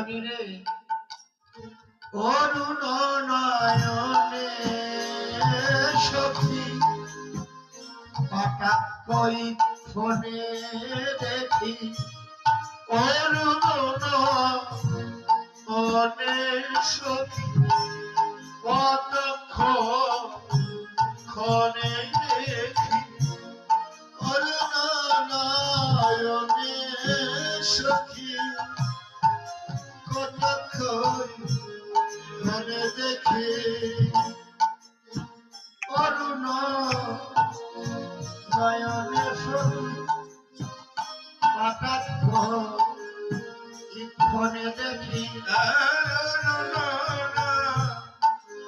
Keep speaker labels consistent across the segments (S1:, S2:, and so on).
S1: সজনী রে অরুণ নয়নে সখী হঠাৎ কই ফোনে দেখি অরুণ নয়নে সখী কতক্ষণে দেখি অরুণ নয়নে সখী কতক্ষণে দেখি অরুণ নয়নে সখী হঠাৎ ক্ষণে দেখি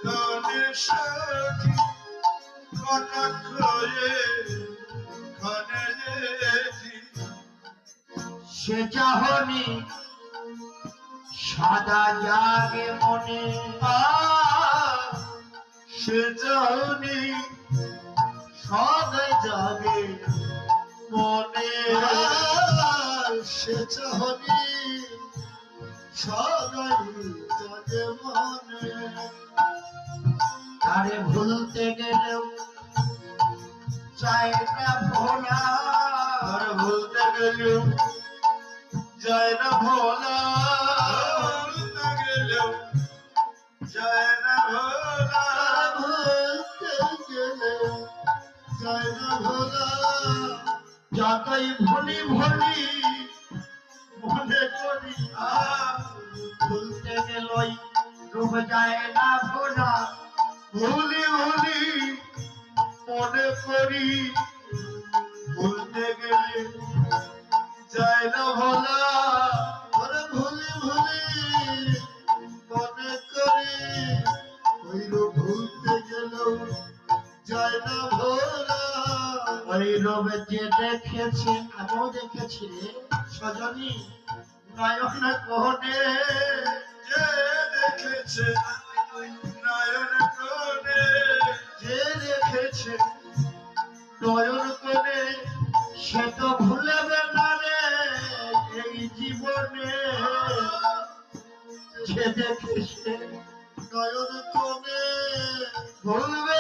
S1: নয়নে সখী কতক্ষণে দেখি সে চাহনি সাদা জাগে মনে সে চাহনি সাদা জাগে মনে সে চাহনি সাদাই জাগে মনে তারে ভুলতে গেলেও চায় না ভোলা তারে ভুলতে গেলেও যায় না ভোলা ভুলতে গেলেও যায় না ভোলা ভুলতে গেলেও যায় না ভোলা যতই ভুলি ভুলি মনে করি ভুলতে গেলই রূপ যায় না ভোলা ভুলি ভুলি মনে করি ভুলতে গেলে যায় না ভোলা ওরে ভুলি ভুলি মনে করি ওই রূপ ভুলতে গেলেও যায় না ভোলা ওই রূপ যে দেখেছে আমিও দেখেছি রে সজনী নয়ন কোণে যে দেখেছে নয়ন কোণে যে দেখেছে নয়ন কোণে সে তো ভুলবে না রে এই জীবনে যে দেখেছে নয়ন কোণে ভুলবে